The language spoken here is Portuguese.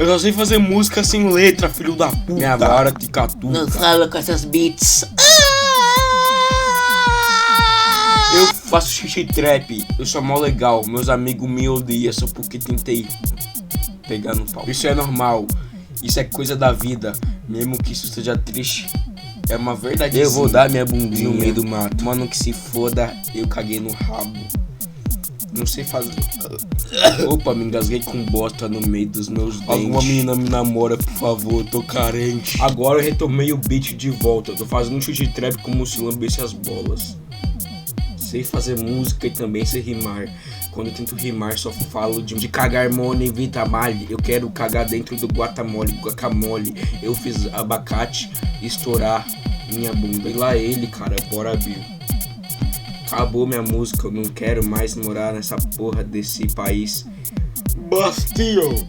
Eu só sei fazer música sem letra, filho da puta. Minha vara te catuca. Não fala com essas beats. Eu faço xixi trap, eu sou mó legal. Meus amigos me odeiam só porque tentei pegar no pau. Isso é normal, isso é coisa da vida. Mesmo que isso seja triste, é uma verdade. Eu vou dar minha bundinha no meio do mato. Mano, que se foda, eu caguei no rabo. Não sei fazer. Opa, me engasguei com bosta no meio dos meus dentes. Alguma menina me namora, por favor, tô carente. Agora eu retomei o beat de volta. Tô fazendo um chute trap como se lambesse as bolas. Sei fazer música e também sei rimar. Quando eu tento rimar só falo de cagar mone e vitamale. Eu quero cagar dentro do guacamole. Eu fiz abacate estourar minha bunda. E lá ele, cara, bora Bill. Acabou minha música, eu não quero mais morar nessa porra desse país. Bastilho.